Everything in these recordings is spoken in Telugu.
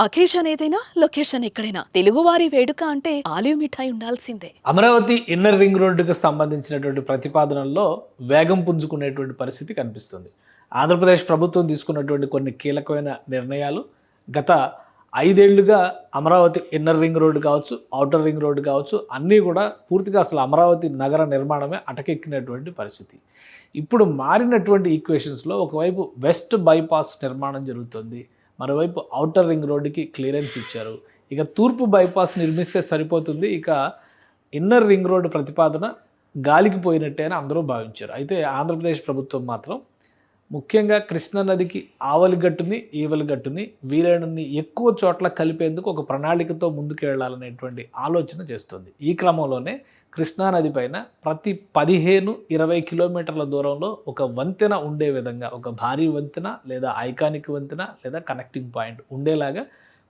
అకేషన్ ఏదైనా లొకేషన్ ఎక్కడైనా తెలుగువారి వేడుక అంటే ఆలివ్ మిఠాయి ఉండాల్సిందే. అమరావతి ఇన్నర్ రింగ్ రోడ్డుకు సంబంధించినటువంటి ప్రతిపాదనల్లో వేగం పుంజుకునేటువంటి పరిస్థితి కనిపిస్తుంది. ఆంధ్రప్రదేశ్ ప్రభుత్వం తీసుకున్నటువంటి కొన్ని కీలకమైన నిర్ణయాలు గత 5 ఏళ్లుగా అమరావతి ఇన్నర్ రింగ్ రోడ్డు కావచ్చు, ఔటర్ రింగ్ రోడ్డు కావచ్చు, అన్నీ కూడా పూర్తిగా అసలు అమరావతి నగర నిర్మాణమే అటకెక్కినటువంటి పరిస్థితి. ఇప్పుడు మారినటువంటి ఈక్వేషన్స్లో ఒకవైపు వెస్ట్ బైపాస్ నిర్మాణం జరుగుతుంది, మరోవైపు ఔటర్ రింగ్ రోడ్డుకి క్లియరెన్స్ ఇచ్చారు. ఇక తూర్పు బైపాస్ నిర్మిస్తే సరిపోతుంది, ఇక ఇన్నర్ రింగ్ రోడ్డు ప్రతిపాదన గాలికి పోయినట్టే అని అందరూ భావించారు. అయితే ఆంధ్రప్రదేశ్ ప్రభుత్వం మాత్రం ముఖ్యంగా కృష్ణానదికి ఆవలిగట్టుని ఈవలిగట్టుని వీలైనన్ని ఎక్కువ చోట్ల కలిపేందుకు ఒక ప్రణాళికతో ముందుకు వెళ్ళాలనేటువంటి ఆలోచన చేస్తుంది. ఈ క్రమంలోనే కృష్ణానది పైన ప్రతి 15-20 కిలోమీటర్ల దూరంలో ఒక వంతెన ఉండే విధంగా, ఒక భారీ వంతెన లేదా ఐకానిక్ వంతెన లేదా కనెక్టింగ్ పాయింట్ ఉండేలాగా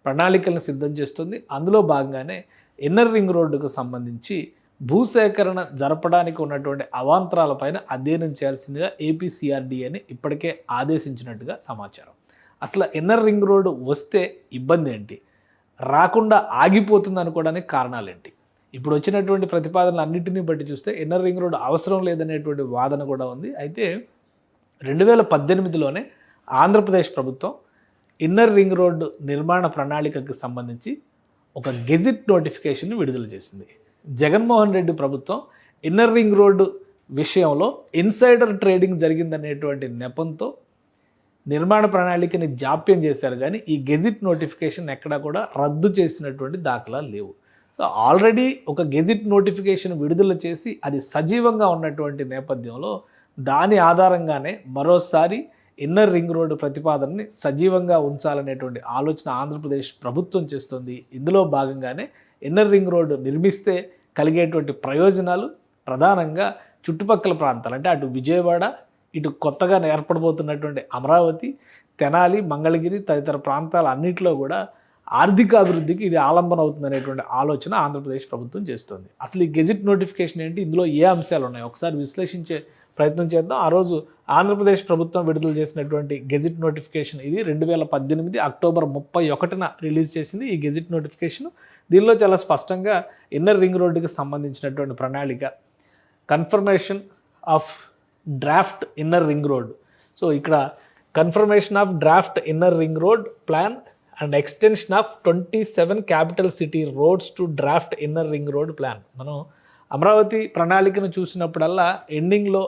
ప్రణాళికలను సిద్ధం చేస్తుంది. అందులో భాగంగానే ఇన్నర్ రింగ్ రోడ్డుకు సంబంధించి భూసేకరణ జరపడానికి ఉన్నటువంటి అవాంతరాలపైన అధ్యయనం చేయాల్సిందిగా ఏపీసీఆర్డీఏని ఇప్పటికే ఆదేశించినట్టుగా సమాచారం. అసలు ఇన్నర్ రింగ్ రోడ్డు వస్తే ఇబ్బంది ఏంటి, రాకుండా ఆగిపోతుంది అనుకోవడానికి కారణాలేంటి? ఇప్పుడు వచ్చినటువంటి ప్రతిపాదనలు అన్నింటినీ బట్టి చూస్తే ఇన్నర్ రింగ్ రోడ్డు అవసరం లేదనేటువంటి వాదన కూడా ఉంది. అయితే 2018లోనే ఆంధ్రప్రదేశ్ ప్రభుత్వం ఇన్నర్ రింగ్ రోడ్డు నిర్మాణ ప్రణాళికకు సంబంధించి ఒక గెజిట్ నోటిఫికేషన్ విడుదల చేసింది. జగన్మోహన్ రెడ్డి ప్రభుత్వం ఇన్నర్ రింగ్ రోడ్డు విషయంలో ఇన్సైడర్ ట్రేడింగ్ జరిగిందనేటువంటి నెపంతో నిర్మాణ ప్రణాళికని జాప్యం చేశారు, కానీ ఈ గెజిట్ నోటిఫికేషన్ ఎక్కడా కూడా రద్దు చేసినటువంటి దాఖలాలు లేవు. సో ఆల్రెడీ ఒక గెజిట్ నోటిఫికేషన్ విడుదల చేసి అది సజీవంగా ఉన్నటువంటి నేపథ్యంలో దాని ఆధారంగానే మరోసారి ఇన్నర్ రింగ్ రోడ్డు ప్రతిపాదనని సజీవంగా ఉంచాలనేటువంటి ఆలోచన ఆంధ్రప్రదేశ్ ప్రభుత్వం చేస్తుంది. ఇందులో భాగంగానే ఇన్నర్ రింగ్ రోడ్డు నిర్మిస్తే కలిగేటువంటి ప్రయోజనాలు ప్రధానంగా చుట్టుపక్కల ప్రాంతాలు, అంటే అటు విజయవాడ, ఇటు కొత్తగా ఏర్పడబోతున్నటువంటి అమరావతి, తెనాలి, మంగళగిరి తదితర ప్రాంతాల అన్నింటిలో కూడా ఆర్థిక అభివృద్ధికి ఇది ఆలంబన అవుతుంది అనేటువంటి ఆలోచన ఆంధ్రప్రదేశ్ ప్రభుత్వం చేస్తుంది. అసలు ఈ గెజిట్ నోటిఫికేషన్ ఏంటి, ఇందులో ఏ అంశాలు ఉన్నాయి, ఒకసారి విశ్లేషించే ప్రయత్నం చేద్దాం. ఆ రోజు ఆంధ్రప్రదేశ్ ప్రభుత్వం విడుదల చేసినటువంటి గెజిట్ నోటిఫికేషన్ ఇది 2018 అక్టోబర్ 31న రిలీజ్ చేసింది ఈ గెజిట్ నోటిఫికేషన్. దీనిలో చాలా స్పష్టంగా ఇన్నర్ రింగ్ రోడ్డుకి సంబంధించినటువంటి ప్రణాళిక, confirmation of draft inner ring road. So ఇక్కడ confirmation of draft inner ring road plan and extension of 27 capital city roads to draft inner ring road plan. మనం అమరావతి ప్రణాళికను చూసినప్పుడల్లా ఎండింగ్లో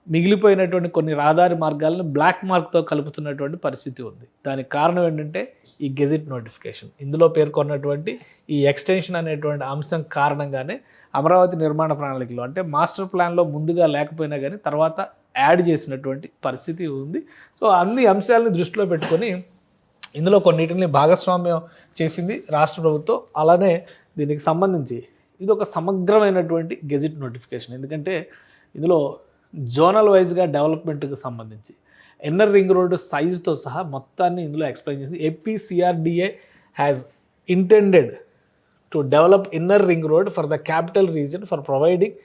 మిగిలిపోయినటువంటి కొన్ని రహదారి మార్గాలను బ్లాక్ మార్క్తో కలుపుతున్నటువంటి పరిస్థితి ఉంది. దానికి కారణం ఏంటంటే ఈ గెజిట్ నోటిఫికేషన్. ఇందులో పేర్కొన్నటువంటి ఈ ఎక్స్టెన్షన్ అనేటువంటి అంశం కారణంగానే అమరావతి నిర్మాణ ప్రణాళికలో, అంటే మాస్టర్ ప్లాన్లో ముందుగా లేకపోయినా కానీ తర్వాత యాడ్ చేసినటువంటి పరిస్థితి ఉంది. సో అన్ని అంశాలను దృష్టిలో పెట్టుకొని ఇందులో కొన్నిటిని భాగస్వామ్యం చేసింది రాష్ట్ర ప్రభుత్వం. అలానే దీనికి సంబంధించి ఇది ఒక సమగ్రమైనటువంటి గెజిట్ నోటిఫికేషన్, ఎందుకంటే ఇందులో జోనల్ వైజ్గా డెవలప్మెంట్కి సంబంధించి ఇన్నర్ రింగ్ రోడ్డు సైజుతో సహా మొత్తాన్ని ఇందులో ఎక్స్ప్లెయిన్ చేసి APCRDA has intended to develop inner ring road for the capital region for providing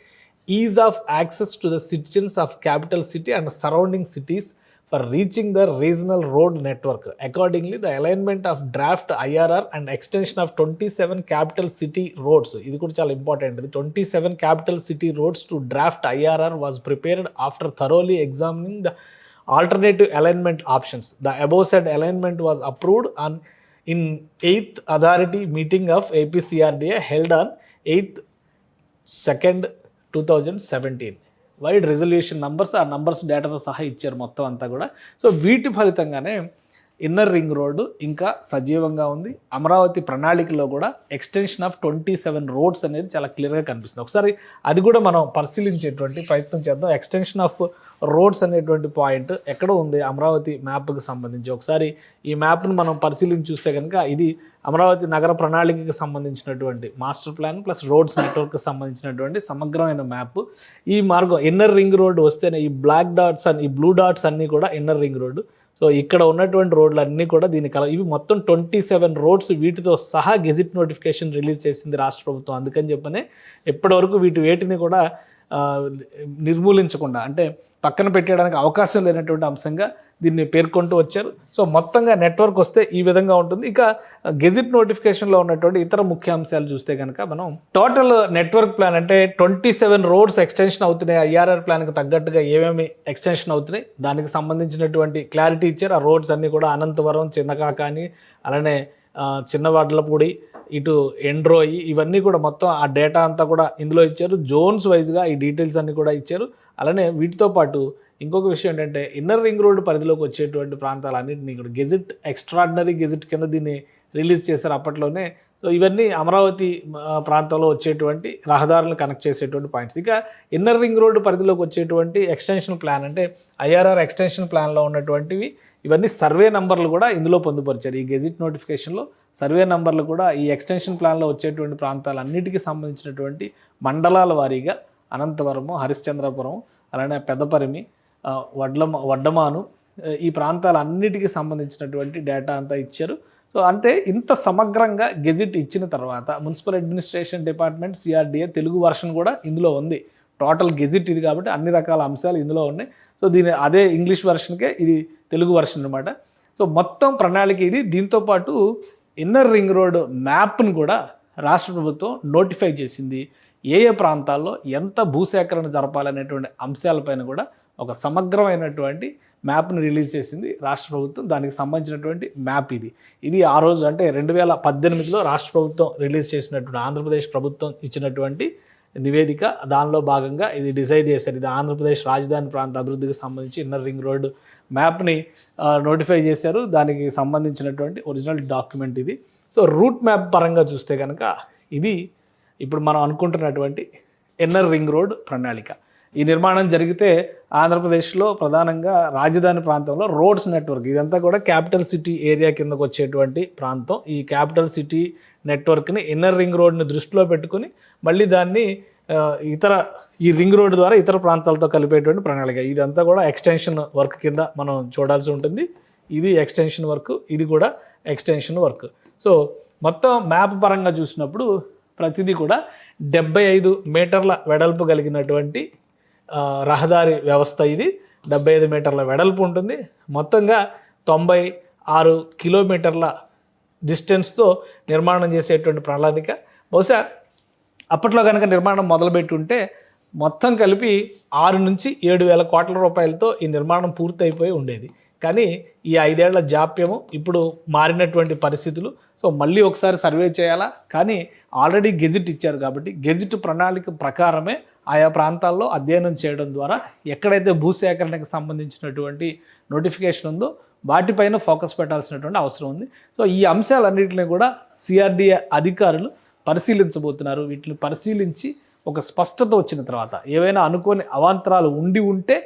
is of access to the citizens of capital city and surrounding cities for reaching the regional road network. Accordingly, the alignment of draft IRR and extension of 27 capital city roads, ఇది కూడా చాలా important, 27 capital city roads to draft IRR was prepared after thoroughly examining the alternative alignment options. The above said alignment was approved in 8th authority meeting of APCRDA held on 8th 2nd 2017. Wide resolution numbers, ఆ నంబర్స్ డేటాతో సహా ఇచ్చారు మొత్తం అంతా కూడా. సో వీటి ఫలితంగానే ఇన్నర్ రింగ్ రోడ్డు ఇంకా సజీవంగా ఉంది. అమరావతి ప్రణాళికలో కూడా ఎక్స్టెన్షన్ ఆఫ్ 27 రోడ్స్ అనేది చాలా క్లియర్గా కనిపిస్తుంది. ఒకసారి అది కూడా మనం పరిశీలించేటువంటి ప్రయత్నం చేద్దాం. ఎక్స్టెన్షన్ ఆఫ్ రోడ్స్ అనేటువంటి పాయింట్ ఎక్కడ ఉంది అమరావతి మ్యాప్కి సంబంధించి? ఒకసారి ఈ మ్యాప్ను మనం పరిశీలించి చూస్తే కనుక ఇది అమరావతి నగర ప్రణాళికకి సంబంధించినటువంటి మాస్టర్ ప్లాన్ ప్లస్ రోడ్స్ నెట్వర్క్కి సంబంధించినటువంటి సమగ్రమైన మ్యాప్. ఈ మార్గం ఇన్నర్ రింగ్ రోడ్డు వస్తేనే ఈ బ్లాక్ డాట్స్ అని, ఈ బ్లూ డాట్స్ అన్నీ కూడా ఇన్నర్ రింగ్ రోడ్డు. సో ఇక్కడ ఉన్నటువంటి రోడ్లు అన్నీ కూడా దీనికి ఇవి మొత్తం 27 రోడ్స్, వీటితో సహా గెజిట్ నోటిఫికేషన్ రిలీజ్ చేసింది రాష్ట్ర ప్రభుత్వం. అందుకని చెప్పనే ఇప్పటివరకు వేటిని కూడా నిర్మూలించకుండా, అంటే పక్కన పెట్టడానికి అవకాశం లేనటువంటి అంశంగా దీన్ని పేర్కొంటూ వచ్చారు. సో మొత్తంగా నెట్వర్క్ వస్తే ఈ విధంగా ఉంటుంది. ఇక గెజిట్ నోటిఫికేషన్లో ఉన్నటువంటి ఇతర ముఖ్య అంశాలు చూస్తే కనుక మనం టోటల్ నెట్వర్క్ ప్లాన్ అంటే 27 రోడ్స్ ఎక్స్టెన్షన్ అవుతున్నాయి. ఐఆర్ఆర్ ప్లాన్కి తగ్గట్టుగా ఏమేమి ఎక్స్టెన్షన్ అవుతున్నాయి దానికి సంబంధించినటువంటి క్లారిటీ ఇచ్చారు. ఆ రోడ్స్ అన్నీ కూడా అనంతవరం, చిన్నకాకాని, అలానే చిన్నవడ్లపూడి, ఇటు ఎండ్రోయి, ఇవన్నీ కూడా మొత్తం ఆ డేటా అంతా కూడా ఇందులో ఇచ్చారు. జోన్స్ వైజ్గా ఈ డీటెయిల్స్ అన్నీ కూడా ఇచ్చారు. అలానే వీటితో పాటు ఇంకొక విషయం ఏంటంటే ఇన్నర్ రింగ్ రోడ్ పరిధిలోకి వచ్చేటువంటి ప్రాంతాలన్నింటినీ కూడా గెజిట్, ఎక్స్ట్రాడినరీ గెజిట్ కింద దీన్ని రిలీజ్ చేశారు అప్పట్లోనే. సో ఇవన్నీ అమరావతి ప్రాంతంలో వచ్చేటువంటి రహదారులను కనెక్ట్ చేసేటువంటి పాయింట్స్. ఇక ఇన్నర్ రింగ్ రోడ్ పరిధిలోకి వచ్చేటువంటి ఎక్స్టెన్షన్ ప్లాన్ అంటే ఐఆర్ఆర్ ఎక్స్టెన్షన్ ప్లాన్లో ఉన్నటువంటివి ఇవన్నీ సర్వే నంబర్లు కూడా ఇందులో పొందుపరిచారు. ఈ గెజిట్ నోటిఫికేషన్లో సర్వే నంబర్లు కూడా ఈ ఎక్స్టెన్షన్ ప్లాన్లో వచ్చేటువంటి ప్రాంతాలన్నిటికీ సంబంధించినటువంటి మండలాల వారీగా అనంతవరము, హరిశ్చంద్రపురం, అలానే పెద్దపరిమి, వడ్డమాను, ఈ ప్రాంతాలన్నిటికీ సంబంధించినటువంటి డేటా అంతా ఇచ్చారు. సో అంటే ఇంత సమగ్రంగా గెజిట్ ఇచ్చిన తర్వాత municipal administration department, CRDA Telugu version కూడా ఇందులో ఉంది. టోటల్ గెజిట్ ఇది కాబట్టి అన్ని రకాల అంశాలు ఇందులో ఉన్నాయి. సో దీని అదే ఇంగ్లీష్ వెర్షన్కే ఇది తెలుగు వెర్షన్ అనమాట. సో మొత్తం ప్రణాళిక ఇది. దీంతోపాటు ఇన్నర్ రింగ్ రోడ్ మ్యాప్ను కూడా రాష్ట్ర ప్రభుత్వం నోటిఫై చేసింది. ఏ ఏ ప్రాంతాల్లో ఎంత భూసేకరణ జరపాలనేటువంటి అంశాలపైన కూడా ఒక సమగ్రమైనటువంటి మ్యాప్ను రిలీజ్ చేసింది రాష్ట్ర ప్రభుత్వం. దానికి సంబంధించినటువంటి మ్యాప్ ఇది ఆ రోజు అంటే 2018లో రాష్ట్ర ప్రభుత్వం రిలీజ్ చేసినటువంటి ఆంధ్రప్రదేశ్ ప్రభుత్వం ఇచ్చినటువంటి నివేదిక. దానిలో భాగంగా ఇది డిసైడ్ చేశారు. ఇది ఆంధ్రప్రదేశ్ రాజధాని ప్రాంత అభివృద్ధికి సంబంధించి ఇన్నర్ రింగ్ రోడ్ మ్యాప్ని నోటిఫై చేశారు. దానికి సంబంధించినటువంటి ఒరిజినల్ డాక్యుమెంట్ ఇది. సో రూట్ మ్యాప్ పరంగా చూస్తే కనుక ఇది ఇప్పుడు మనం అనుకుంటున్నటువంటి ఇన్నర్ రింగ్ రోడ్ ప్రణాళిక. ఈ నిర్మాణం జరిగితే ఆంధ్రప్రదేశ్లో ప్రధానంగా రాజధాని ప్రాంతంలో రోడ్స్ నెట్వర్క్ ఇదంతా కూడా క్యాపిటల్ సిటీ ఏరియా కిందకు వచ్చేటువంటి ప్రాంతం. ఈ క్యాపిటల్ సిటీ నెట్వర్క్ని ఇన్నర్ రింగ్ రోడ్ని దృష్టిలో పెట్టుకుని మళ్ళీ దాన్ని ఈ రింగ్ రోడ్ ద్వారా ఇతర ప్రాంతాలతో కలిపేటువంటి ప్రణాళిక. ఇదంతా కూడా ఎక్స్టెన్షన్ వర్క్ కింద మనం చూడాల్సి ఉంటుంది. ఇది ఎక్స్టెన్షన్ వర్క్, ఇది కూడా ఎక్స్టెన్షన్ వర్క్. సో మొత్తం మ్యాప్ పరంగా చూసినప్పుడు ప్రతిదీ కూడా 75 మీటర్ల వెడల్పు కలిగినటువంటి రహదారి వ్యవస్థ. ఇది 75 మీటర్ల వెడల్పు ఉంటుంది. మొత్తంగా 96 కిలోమీటర్ల డిస్టెన్స్తో నిర్మాణం చేసేటువంటి ప్రణాళిక. బహుశా అప్పట్లో కనుక నిర్మాణం మొదలుపెట్టి ఉంటే మొత్తం కలిపి 6 నుంచి 7,000 కోట్ల రూపాయలతో ఈ నిర్మాణం పూర్తయిపోయి ఉండేది. కానీ ఈ 5 ఏళ్ల జాప్యము, ఇప్పుడు మారినటువంటి పరిస్థితులు, సో మళ్ళీ ఒకసారి సర్వే చేయాలా. కానీ ఆల్రెడీ గెజిట్ ఇచ్చారు కాబట్టి గెజిట్ ప్రణాళిక ప్రకారమే ఆయా ప్రాంతాల్లో అధ్యయనం చేయడం ద్వారా ఎక్కడైతే భూసేకరణకు సంబంధించినటువంటి నోటిఫికేషన్ ఉందో వాటిపైన ఫోకస్ పెట్టాల్సినటువంటి అవసరం ఉంది. సో ఈ అంశాలన్నింటినీ కూడా సిఆర్డిఏ అధికారులు పరిశీలించబోతున్నారు. వీటిని పరిశీలించి ఒక స్పష్టత వచ్చిన తర్వాత ఏవైనా అనుకోని అవాంతరాలు ఉంటే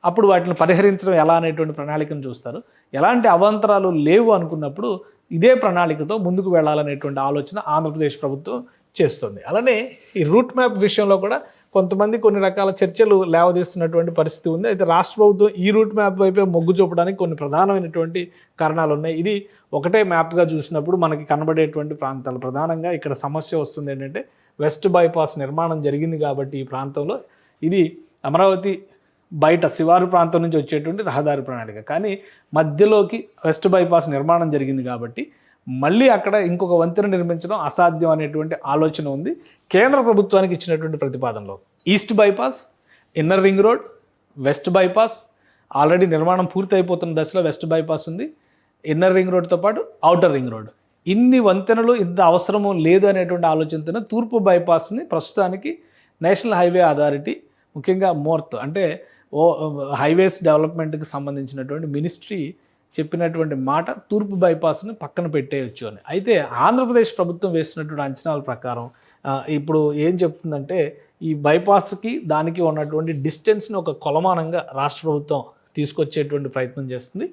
అప్పుడు వాటిని పరిహరించడం ఎలా అనేటువంటి ప్రణాళికను చూస్తారు. ఎలాంటి అవాంతరాలు లేవు అనుకున్నప్పుడు ఇదే ప్రణాళికతో ముందుకు వెళ్ళాలనేటువంటి ఆలోచన ఆంధ్రప్రదేశ్ ప్రభుత్వం చేస్తుంది. అలానే ఈ రూట్ మ్యాప్ విషయంలో కూడా కొంతమంది కొన్ని రకాల చర్చలు లేవదీస్తున్నటువంటి పరిస్థితి ఉంది. అయితే రాష్ట్ర ప్రభుత్వం ఈ రూట్ మ్యాప్ వైపే మొగ్గు చూపడానికి కొన్ని ప్రధానమైనటువంటి కారణాలు ఉన్నాయి. ఇది ఒకటే మ్యాప్గా చూసినప్పుడు మనకి కనబడేటువంటి ప్రాంతాలు ప్రధానంగా ఇక్కడ సమస్య వస్తుంది ఏంటంటే వెస్ట్ బైపాస్ నిర్మాణం జరిగింది కాబట్టి ఈ ప్రాంతంలో ఇది అమరావతి బయట శివారు ప్రాంతం నుంచి వచ్చేటువంటి రహదారి ప్రణాళిక. కానీ మధ్యలోకి వెస్ట్ బైపాస్ నిర్మాణం జరిగింది కాబట్టి మళ్ళీ అక్కడ ఇంకొక వంతెన నిర్మించడం అసాధ్యం అనేటువంటి ఆలోచన ఉంది కేంద్ర ప్రభుత్వానికి ఇచ్చినటువంటి ప్రతిపాదనలో. East bypass, inner ring road, west bypass already నిర్మాణం పూర్తి అయిపోతున్న దశలో వెస్ట్ బైపాస్ ఉంది. ఇన్నర్ రింగ్ రోడ్తో పాటు ఔటర్ రింగ్ రోడ్, ఇన్ని వంతెనలు ఇంత అవసరము లేదు అనేటువంటి ఆలోచనతో తూర్పు బైపాస్ని ప్రస్తుతానికి నేషనల్ హైవే అథారిటీ, ముఖ్యంగా మోర్త్ అంటే హైవేస్ డెవలప్మెంట్కి సంబంధించినటువంటి మినిస్ట్రీ చెప్పినటువంటి మాట తూర్పు బైపాస్ని పక్కన పెట్టేయచ్చు అని. అయితే ఆంధ్రప్రదేశ్ ప్రభుత్వం వేస్తున్నటువంటి అంచనాల ప్రకారం ఇప్పుడు ఏం చెప్తుందంటే ఈ బైపాస్కి దానికి ఉన్నటువంటి డిస్టెన్స్ని ఒక కొలమానంగా రాష్ట్ర ప్రభుత్వం తీసుకొచ్చేటువంటి ప్రయత్నం చేస్తుంది.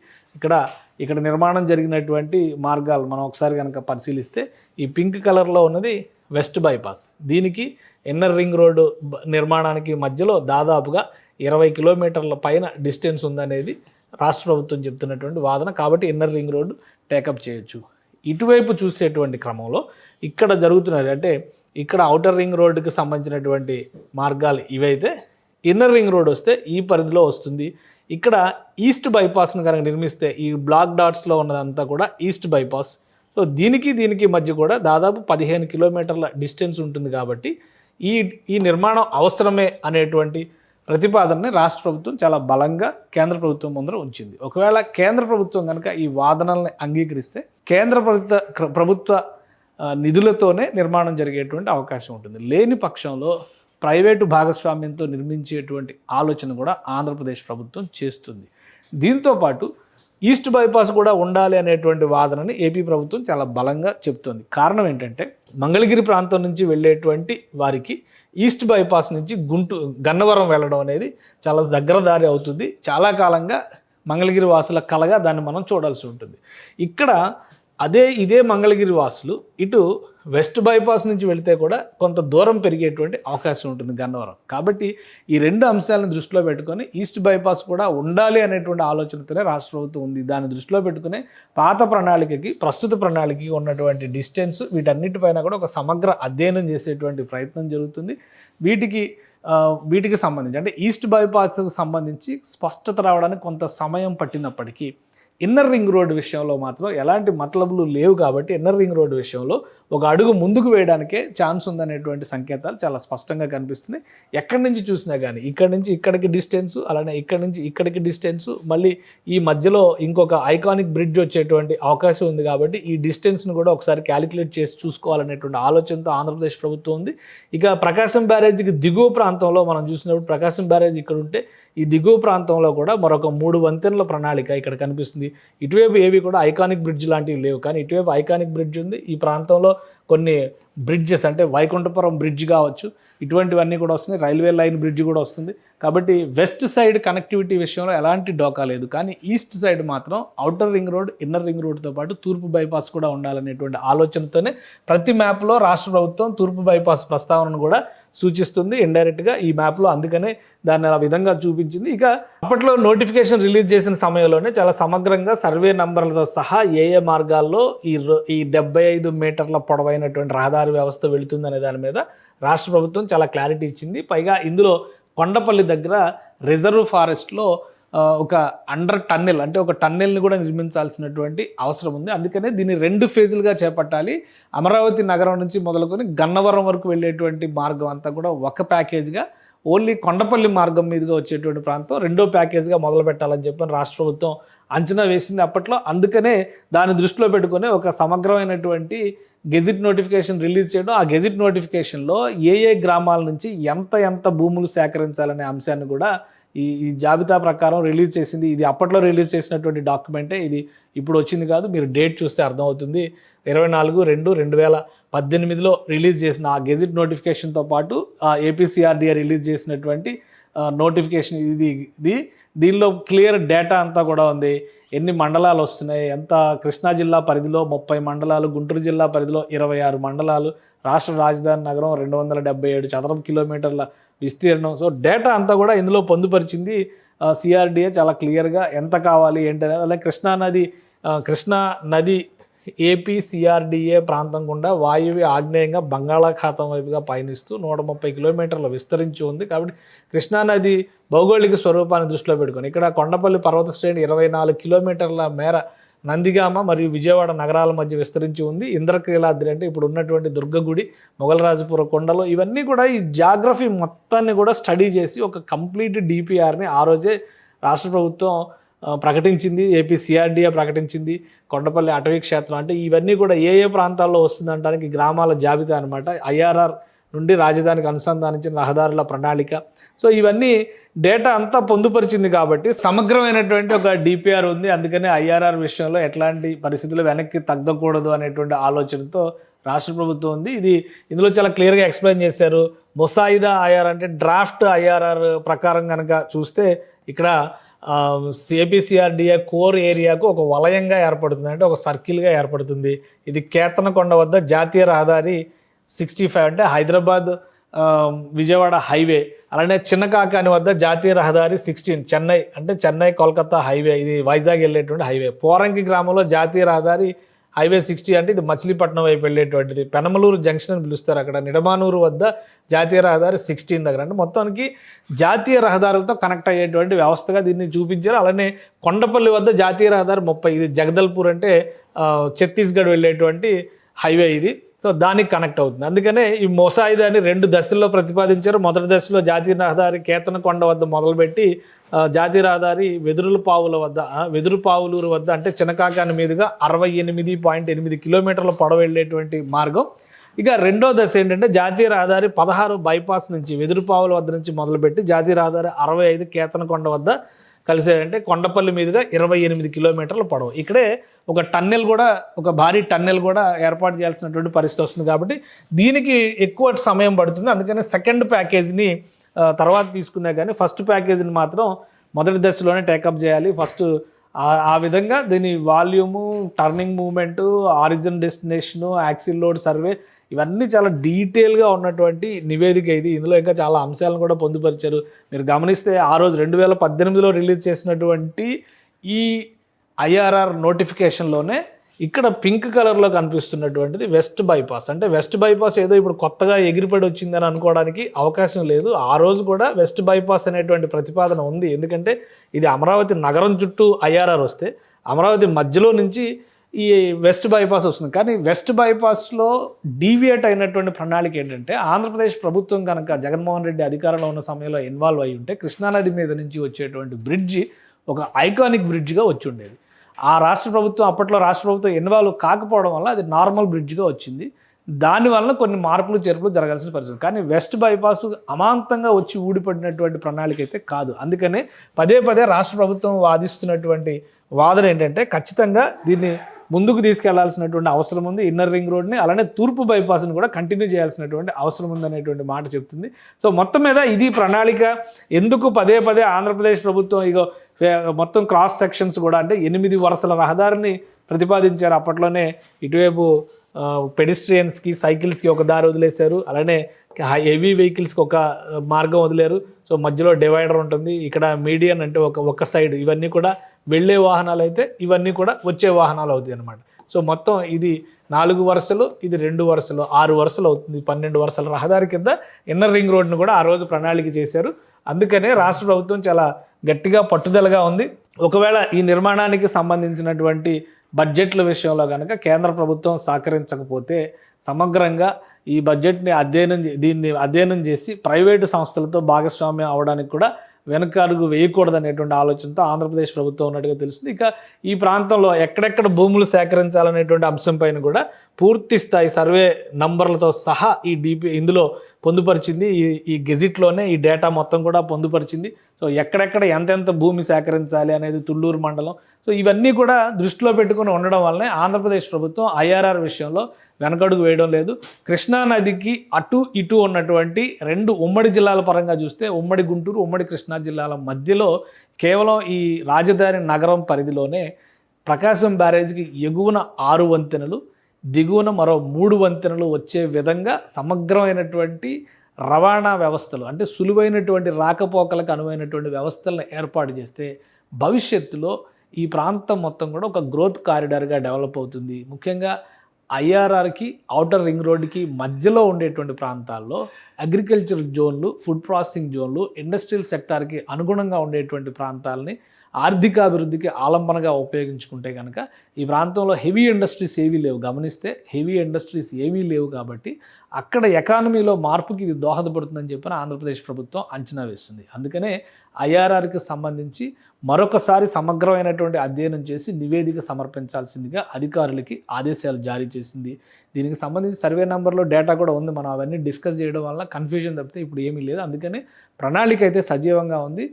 ఇక్కడ నిర్మాణం జరిగినటువంటి మార్గాలు మనం ఒకసారి కనుక పరిశీలిస్తే ఈ పింక్ కలర్లో ఉన్నది వెస్ట్ బైపాస్. దీనికి ఇన్నర్ రింగ్ రోడ్డు నిర్మాణానికి మధ్యలో దాదాపుగా 20 కిలోమీటర్ల పైన డిస్టెన్స్ ఉందనేది రాష్ట్ర ప్రభుత్వం చెప్తున్నటువంటి వాదన. కాబట్టి ఇన్నర్ రింగ్ రోడ్డు టేకప్ చేయొచ్చు. ఇటువైపు చూసేటువంటి క్రమంలో ఇక్కడ జరుగుతున్నది అంటే ఇక్కడ ఔటర్ రింగ్ రోడ్డుకి సంబంధించినటువంటి మార్గాలు ఇవైతే ఇన్నర్ రింగ్ రోడ్ వస్తే ఈ పరిధిలో వస్తుంది. ఇక్కడ ఈస్ట్ బైపాస్ను కనుక నిర్మిస్తే ఈ బ్లాక్ డాట్స్లో ఉన్నదంతా కూడా ఈస్ట్ బైపాస్. సో దీనికి మధ్య కూడా దాదాపు 15 కిలోమీటర్ల డిస్టెన్స్ ఉంటుంది కాబట్టి ఈ నిర్మాణం అవసరమే అనేటువంటి ప్రతిపాదనని రాష్ట్ర ప్రభుత్వం చాలా బలంగా కేంద్ర ప్రభుత్వం ముందర ఉంచింది. ఒకవేళ కేంద్ర ప్రభుత్వం కనుక ఈ వాదనల్ని అంగీకరిస్తే కేంద్ర ప్రభుత్వ నిధులతోనే నిర్మాణం జరిగేటువంటి అవకాశం ఉంటుంది. లేని పక్షంలో ప్రైవేటు భాగస్వామ్యంతో నిర్మించేటువంటి ఆలోచన కూడా ఆంధ్రప్రదేశ్ ప్రభుత్వం చేస్తుంది. దీంతోపాటు ఈస్ట్ బైపాస్ కూడా ఉండాలి అనేటువంటి వాదనని ఏపీ ప్రభుత్వం చాలా బలంగా చెప్తోంది. కారణం ఏంటంటే మంగళగిరి ప్రాంతం నుంచి వెళ్ళేటువంటి వారికి ఈస్ట్ బైపాస్ నుంచి గన్నవరం వెళ్ళడం అనేది చాలా దగ్గర దారి అవుతుంది. చాలా కాలంగా మంగళగిరి వాసుల కలగా దాన్ని మనం చూడాల్సి ఉంటుంది. ఇక్కడ ఇదే మంగళగిరి వాసులు ఇటు వెస్ట్ బైపాస్ నుంచి వెళితే కూడా కొంత దూరం పెరిగేటువంటి అవకాశం ఉంటుంది గన్నవరం. కాబట్టి ఈ రెండు అంశాలను దృష్టిలో పెట్టుకొని ఈస్ట్ బైపాస్ కూడా ఉండాలి అనేటువంటి ఆలోచనతోనే రాష్ట్ర ప్రభుత్వం ఉంది. దాన్ని దృష్టిలో పెట్టుకునే పాత ప్రణాళికకి ప్రస్తుత ప్రణాళికకి ఉన్నటువంటి డిస్టెన్స్ వీటన్నిటిపైన కూడా ఒక సమగ్ర అధ్యయనం చేసేటువంటి ప్రయత్నం జరుగుతుంది. వీటికి సంబంధించి అంటే ఈస్ట్ బైపాస్కి సంబంధించి స్పష్టత రావడానికి కొంత సమయం పట్టినప్పటికీ ఇన్నర్ రింగ్ రోడ్డు విషయంలో మాత్రం ఎలాంటి మతలబులు లేవు కాబట్టి ఇన్నర్ రింగ్ రోడ్డు విషయంలో ఒక అడుగు ముందుకు వేయడానికే ఛాన్స్ ఉందనేటువంటి సంకేతాలు చాలా స్పష్టంగా కనిపిస్తున్నాయి. ఎక్కడి నుంచి చూసినా కానీ ఇక్కడి నుంచి ఇక్కడికి డిస్టెన్సు, అలానే ఇక్కడి నుంచి ఇక్కడికి డిస్టెన్సు, మళ్ళీ ఈ మధ్యలో ఇంకొక ఐకానిక్ బ్రిడ్జ్ వచ్చేటువంటి అవకాశం ఉంది. కాబట్టి ఈ డిస్టెన్స్ను కూడా ఒకసారి క్యాలిక్యులేట్ చేసి చూసుకోవాలనేటువంటి ఆలోచనతో ఆంధ్రప్రదేశ్ ప్రభుత్వం ఉంది. ఇక ప్రకాశం బ్యారేజీకి దిగువ ప్రాంతంలో మనం చూసినప్పుడు ప్రకాశం బ్యారేజ్ ఇక్కడ ఉంటే ఈ దిగువ ప్రాంతంలో కూడా మరొక 3 వంతెనల ప్రణాళిక ఇక్కడ కనిపిస్తుంది. ఇటువైపు ఏవి కూడా ఐకానిక్ బ్రిడ్జ్ లాంటివి లేవు, కానీ ఇటువైపు ఐకానిక్ బ్రిడ్జ్ ఉంది. ఈ ప్రాంతంలో కొన్ని బ్రిడ్జెస్ అంటే వైకుంఠపురం బ్రిడ్జ్ కావచ్చు, ఇటువంటివన్నీ కూడా వస్తున్నాయి. రైల్వే లైన్ బ్రిడ్జ్ కూడా వస్తుంది. కాబట్టి వెస్ట్ సైడ్ కనెక్టివిటీ విషయంలో ఎలాంటి డోకా లేదు. కానీ ఈస్ట్ సైడ్ మాత్రం outer ring road, inner ring రోడ్తో పాటు తూర్పు బైపాస్ కూడా ఉండాలనేటువంటి ఆలోచనతోనే ప్రతి మ్యాప్లో రాష్ట్ర ప్రభుత్వం తూర్పు బైపాస్ ప్రస్తావనను కూడా సూచిస్తుంది ఇండైరెక్ట్గా ఈ మ్యాప్లో. అందుకనే దాన్ని ఆ విధంగా చూపించింది. ఇక అప్పట్లో నోటిఫికేషన్ రిలీజ్ చేసిన సమయంలోనే చాలా సమగ్రంగా సర్వే నంబర్లతో సహా ఏ మార్గాల్లో ఈ 75 మీటర్ల పొడవైనటువంటి రహదారి వ్యవస్థ వెళుతుంది అనే దాని మీద రాష్ట్ర ప్రభుత్వం చాలా క్లారిటీ ఇచ్చింది. పైగా ఇందులో కొండపల్లి దగ్గర రిజర్వ్ ఫారెస్ట్లో ఒక అండర్ టన్నెల్ అంటే ఒక టన్నెల్ని కూడా నిర్మించాల్సినటువంటి అవసరం ఉంది. అందుకనే దీన్ని 2 ఫేజులుగా చేపట్టాలి. అమరావతి నగరం నుంచి మొదలుకొని గన్నవరం వరకు వెళ్ళేటువంటి మార్గం అంతా కూడా ఒక ప్యాకేజ్గా, ఓన్లీ కొండపల్లి మార్గం మీదుగా వచ్చేటువంటి ప్రాంతం 2వ ప్యాకేజ్గా మొదలు పెట్టాలని చెప్పి రాష్ట్ర ప్రభుత్వం అంచనా వేసింది అప్పట్లో. అందుకనే దాన్ని దృష్టిలో పెట్టుకుని ఒక సమగ్రమైనటువంటి గెజిట్ నోటిఫికేషన్ రిలీజ్ చేయడం. ఆ గెజిట్ నోటిఫికేషన్లో ఏ గ్రామాల నుంచి ఎంత భూములు సేకరించాలనే అంశాన్ని కూడా ఈ జాబితా ప్రకారం రిలీజ్ చేసింది. ఇది అప్పట్లో రిలీజ్ చేసినటువంటి డాక్యుమెంటే, ఇది ఇప్పుడు వచ్చింది కాదు. మీరు డేట్ చూస్తే అర్థమవుతుంది. 24/2/2018లో రిలీజ్ చేసిన ఆ గెజిట్ నోటిఫికేషన్తో పాటు ఏపీసీఆర్డీఏ రిలీజ్ చేసినటువంటి నోటిఫికేషన్ ఇది. దీనిలో క్లియర్ డేటా అంతా కూడా ఉంది. ఎన్ని మండలాలు వస్తున్నాయి, ఎంత కృష్ణా జిల్లా పరిధిలో 30 మండలాలు, గుంటూరు జిల్లా పరిధిలో 26 మండలాలు, రాష్ట్ర రాజధాని నగరం 277 చదరపు కిలోమీటర్ల విస్తీర్ణం. సో డేటా అంతా కూడా ఇందులో పొందుపరిచింది సిఆర్డీఏ చాలా క్లియర్గా. ఎంత కావాలి ఏంటనేది. అలాగే కృష్ణా నది ఏపీసీఆర్డీఏ ప్రాంతం గుండా వాయువ్య ఆగ్నేయంగా బంగాళాఖాతం వైపుగా పయనిస్తూ 130 కిలోమీటర్లు విస్తరించి ఉంది. కాబట్టి కృష్ణానది భౌగోళిక స్వరూపాన్ని దృష్టిలో పెట్టుకొని ఇక్కడ కొండపల్లి పర్వత శ్రేణి 24 కిలోమీటర్ల మేర నందిగామ మరియు విజయవాడ నగరాల మధ్య విస్తరించి ఉంది. ఇంద్రకీలాద్రి అంటే ఇప్పుడు ఉన్నటువంటి దుర్గగుడి, మొగలరాజపుర కొండలు, ఇవన్నీ కూడా ఈ జాగ్రఫీ మొత్తాన్ని కూడా స్టడీ చేసి ఒక కంప్లీట్ డిపిఆర్ని ఆ రోజే రాష్ట్ర ప్రభుత్వం ప్రకటించింది. ఏపీసీఆర్డీఏ ప్రకటించింది. కొండపల్లి అటవీ క్షేత్రం అంటే ఇవన్నీ కూడా ఏ ప్రాంతాల్లో వస్తుందంటానికి గ్రామాల జాబితా అనమాట. ఐఆర్ఆర్ నుండి రాజధానికి అనుసంధానించిన రహదారుల ప్రణాళిక. సో ఇవన్నీ డేటా అంతా పొందుపరిచింది కాబట్టి సమగ్రమైనటువంటి ఒక డిపిఆర్ ఉంది. అందుకనే ఐఆర్ఆర్ విషయంలో ఎట్లాంటి పరిస్థితులు వెనక్కి తగ్గకూడదు అనేటువంటి ఆలోచనతో రాష్ట్ర ప్రభుత్వం ఉంది. ఇందులో చాలా క్లియర్గా ఎక్స్ప్లెయిన్ చేశారు. ముసాయిదా ఐఆర్ అంటే డ్రాఫ్ట్ ఐఆర్ఆర్ ప్రకారం కనుక చూస్తే ఇక్కడ ఏపీసీఆర్డీఏ కోర్ ఏరియాకు ఒక వలయంగా ఏర్పడుతుంది, అంటే ఒక సర్కిల్గా ఏర్పడుతుంది. ఇది కేతనకొండ వద్ద జాతీయ రహదారి 65 అంటే హైదరాబాద్ విజయవాడ హైవే, అలానే చిన్నకాకాని వద్ద జాతీయ రహదారి 16 చెన్నై కోల్కతా హైవే, ఇది వైజాగ్ వెళ్ళేటువంటి హైవే. పోరంకి గ్రామంలో జాతీయ రహదారి హైవే 60 అంటే ఇది మచిలీపట్నం వైపు వెళ్ళేటువంటిది, పెనమలూరు జంక్షన్ అని పిలుస్తారు అక్కడ, నిడమానూరు వద్ద జాతీయ రహదారి 16 దగ్గర, అంటే మొత్తానికి జాతీయ రహదారులతో కనెక్ట్ అయ్యేటువంటి వ్యవస్థగా దీన్ని చూపించారు. అలానే కొండపల్లి వద్ద జాతీయ రహదారి 30, ఇది జగదల్పూర్ అంటే ఛత్తీస్గఢ్ వెళ్ళేటువంటి హైవే ఇది. సో దానికి కనెక్ట్ అవుతుంది. అందుకనే ఈ మొసాయిదాన్ని 2 దశల్లో ప్రతిపాదించారు. మొదటి దశలో జాతీయ రహదారి కేతనకొండ వద్ద మొదలుపెట్టి జాతీయ రహదారి వెదురుపావులూరు వద్ద అంటే చినకాకాని మీదుగా 68.8 కిలోమీటర్ల పొడవు వెళ్ళేటువంటి మార్గం. ఇక రెండో దశ ఏంటంటే జాతీయ రహదారి 16 బైపాస్ నుంచి వెదురుపావుల వద్ద నుంచి మొదలుపెట్టి జాతీయ రహదారి 65 కేతనకొండ వద్ద కలిసేదంటే కొండపల్లి మీదుగా 28 కిలోమీటర్ల పొడవు. ఇక్కడే ఒక టన్నెల్ కూడా, ఒక భారీ టన్నెల్ కూడా ఏర్పాటు చేయాల్సినటువంటి పరిస్థితి వస్తుంది. కాబట్టి దీనికి ఎక్కువ సమయం పడుతుంది. అందుకని సెకండ్ ప్యాకేజ్ని తర్వాత తీసుకున్నా కానీ ఫస్ట్ ప్యాకేజీని మాత్రం మొదటి దశలోనే టేకప్ చేయాలి. ఫస్ట్ ఆ విధంగా దీని volume, turning movement, origin destination, axle load survey ఇవన్నీ చాలా డీటెయిల్గా ఉన్నటువంటి నివేదిక ఇది. ఇందులో ఇంకా చాలా అంశాలను కూడా పొందుపరిచారు. మీరు గమనిస్తే ఆ రోజు 2018లో రిలీజ్ చేసినటువంటి ఈ IRR నోటిఫికేషన్లోనే ఇక్కడ పింక్ కలర్లో కనిపిస్తున్నటువంటిది వెస్ట్ బైపాస్. అంటే వెస్ట్ బైపాస్ ఏదో ఇప్పుడు కొత్తగా ఎగిరిపడి వచ్చిందని అనుకోవడానికి అవకాశం లేదు. ఆ రోజు కూడా వెస్ట్ బైపాస్ అనేటువంటి ప్రతిపాదన ఉంది. ఎందుకంటే ఇది అమరావతి నగరం చుట్టూ IRR వస్తే అమరావతి మధ్యలో నుంచి ఈ వెస్ట్ బైపాస్ వస్తుంది. కానీ వెస్ట్ బైపాస్లో డీవియేట్ అయినటువంటి ప్రణాళిక ఏంటంటే ఆంధ్రప్రదేశ్ ప్రభుత్వం కనుక జగన్మోహన్ రెడ్డి అధికారంలో ఉన్న సమయంలో ఇన్వాల్వ్ అయి ఉంటే కృష్ణానది మీద నుంచి వచ్చేటువంటి బ్రిడ్జి ఒక ఐకానిక్ బ్రిడ్జ్గా వచ్చి ఉండేది. ఆ రాష్ట్ర ప్రభుత్వం ఇన్వాల్వ్ కాకపోవడం వల్ల అది నార్మల్ బ్రిడ్జ్గా వచ్చింది. దానివల్ల కొన్ని మార్పులు చేర్పులు జరగాల్సిన పరిస్థితి. కానీ వెస్ట్ బైపాస్ అమాంతంగా వచ్చి ఊడిపడినటువంటి ప్రణాళిక అయితే కాదు. అందుకనే పదే రాష్ట్ర ప్రభుత్వం వాదిస్తున్నటువంటి వాదన ఏంటంటే ఖచ్చితంగా దీన్ని ముందుకు తీసుకెళ్లాల్సినటువంటి అవసరం ఉంది. ఇన్నర్ రింగ్ రోడ్ని అలానే తూర్పు బైపాస్ని కూడా కంటిన్యూ చేయాల్సినటువంటి అవసరం ఉందనేటువంటి మాట చెప్తుంది. సో మొత్తం మీద ఇది ప్రణాళిక. ఎందుకు పదే ఆంధ్రప్రదేశ్ ప్రభుత్వం ఇగో మొత్తం క్రాస్ సెక్షన్స్ కూడా అంటే 8 వరుసల రహదారిని ప్రతిపాదించారు. అప్పట్లోనే ఇటువైపు పెడిస్ట్రియన్స్కి, సైకిల్స్కి ఒక దారి వదిలేశారు. అలానే హెవీ వెహికల్స్కి ఒక మార్గం వదిలేరు. సో మధ్యలో డివైడర్ ఉంటుంది. ఇక్కడ మీడియన్ అంటే ఒక సైడ్ ఇవన్నీ కూడా వెళ్ళే వాహనాలు అయితే, ఇవన్నీ కూడా వచ్చే వాహనాలు అవుతాయి అన్నమాట. సో మొత్తం ఇది 4 వరుసలు, ఇది 2 వరుసలు, 6 వరుసలు అవుతుంది. 12 వరుసల రహదారి కింద ఇన్నర్ రింగ్ రోడ్ను కూడా ఆ రోజు ప్రణాళిక చేశారు. అందుకనే రాష్ట్ర ప్రభుత్వం చాలా గట్టిగా పట్టుదలగా ఉంది. ఒకవేళ ఈ నిర్మాణానికి సంబంధించినటువంటి బడ్జెట్ల విషయంలో కనుక కేంద్ర ప్రభుత్వం సహకరించకపోతే సమగ్రంగా ఈ బడ్జెట్ని అధ్యయనం చేసి ప్రైవేటు సంస్థలతో భాగస్వామ్యం అవడానికి కూడా వెనకడుగు వేయకూడదనేటువంటి ఆలోచనతో ఆంధ్రప్రదేశ్ ప్రభుత్వం ఉన్నట్టుగా తెలుస్తుంది. ఇక ఈ ప్రాంతంలో ఎక్కడెక్కడ భూములు సేకరించాలనేటువంటి అంశం పైన కూడా పూర్తి స్థాయి సర్వే నంబర్లతో సహా ఇందులో పొందుపరిచింది. ఈ గెజిట్లోనే ఈ డేటా మొత్తం కూడా పొందుపరిచింది. సో ఎక్కడెక్కడ ఎంతెంత భూమి సేకరించాలి అనేది తుళ్ళూరు మండలం. సో ఇవన్నీ కూడా దృష్టిలో పెట్టుకుని ఉండడం వల్లనే ఆంధ్రప్రదేశ్ ప్రభుత్వం IRR విషయంలో వెనకడుగు వేయడం లేదు. కృష్ణానదికి అటు ఇటు ఉన్నటువంటి 2 ఉమ్మడి జిల్లాల పరంగా చూస్తే ఉమ్మడి గుంటూరు, ఉమ్మడి కృష్ణా జిల్లాల మధ్యలో కేవలం ఈ రాజధాని నగరం పరిధిలోనే ప్రకాశం బ్యారేజ్కి ఎగువన 6 వంతెనలు, దిగువన మరో 3 వంతెనలు వచ్చే విధంగా సమగ్రమైనటువంటి రవాణా వ్యవస్థలు అంటే సులువైనటువంటి రాకపోకలకు అనువైనటువంటి వ్యవస్థలను ఏర్పాటు చేస్తే భవిష్యత్తులో ఈ ప్రాంతం మొత్తం కూడా ఒక గ్రోత్ కారిడార్గా డెవలప్ అవుతుంది. ముఖ్యంగా IRRకి, ఔటర్ రింగ్ రోడ్డుకి మధ్యలో ఉండేటువంటి ప్రాంతాల్లో అగ్రికల్చర్ జోన్లు, ఫుడ్ ప్రాసెసింగ్ జోన్లు, ఇండస్ట్రియల్ సెక్టార్కి అనుగుణంగా ఉండేటువంటి ప్రాంతాలని ఆర్థికాభివృద్ధికి ఆలంబనగా ఉపయోగించుకుంటే కనుక ఈ ప్రాంతంలో హెవీ ఇండస్ట్రీస్ ఏవీ లేవు. గమనిస్తే హెవీ ఇండస్ట్రీస్ ఏవీ లేవు కాబట్టి అక్కడ ఎకానమీలో మార్పుకి ఇది దోహదపడుతుందని చెప్పి ఆంధ్రప్రదేశ్ ప్రభుత్వం అంచనా వేస్తుంది. అందుకనే IRRకి సంబంధించి మరొకసారి సమగ్రమైనటువంటి అధ్యయనం చేసి నివేదిక సమర్పించాల్సిందిగా అధికారులకి ఆదేశాలు జారీ చేసింది. దీనికి సంబంధించి సర్వే నెంబర్లో డేటా కూడా ఉంది. మనం అవన్నీ డిస్కస్ చేయడం వల్ల కన్ఫ్యూజన్ తప్పితే ఇప్పుడు ఏమీ లేదు. అందుకనే ప్రణాళిక అయితే సజీవంగా ఉంది.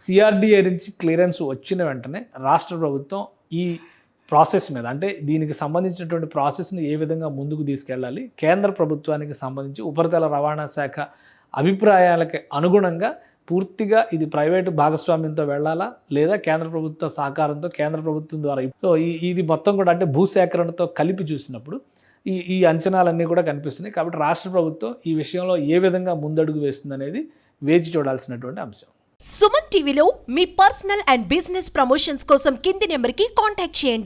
CRDA నుంచి క్లియరెన్స్ వచ్చిన వెంటనే రాష్ట్ర ప్రభుత్వం ఈ ప్రాసెస్ మీద అంటే దీనికి సంబంధించినటువంటి ప్రాసెస్ని ఏ విధంగా ముందుకు తీసుకెళ్ళాలి, కేంద్ర ప్రభుత్వానికి సంబంధించి ఉపరితల రవాణా శాఖ అభిప్రాయాలకి అనుగుణంగా పూర్తిగా ఇది ప్రైవేటు భాగస్వామ్యంతో వెళ్ళాలా లేదా కేంద్ర ప్రభుత్వ సహకారంతో కేంద్ర ప్రభుత్వం ద్వారా సో ఇది మొత్తం కూడా అంటే భూసేకరణతో కలిపి చూసినప్పుడు ఈ అంచనాలన్నీ కూడా కనిపిస్తున్నాయి. కాబట్టి రాష్ట్ర ప్రభుత్వం ఈ విషయంలో ఏ విధంగా ముందడుగు వేస్తుంది అనేది వేచి చూడాల్సినటువంటి అంశం. సుమన్ టీవీలో మీ పర్సనల్ అండ్ బిజినెస్ ప్రమోషన్స్ కోసం కింది నెంబర్కి కాంటాక్ట్ చేయండి.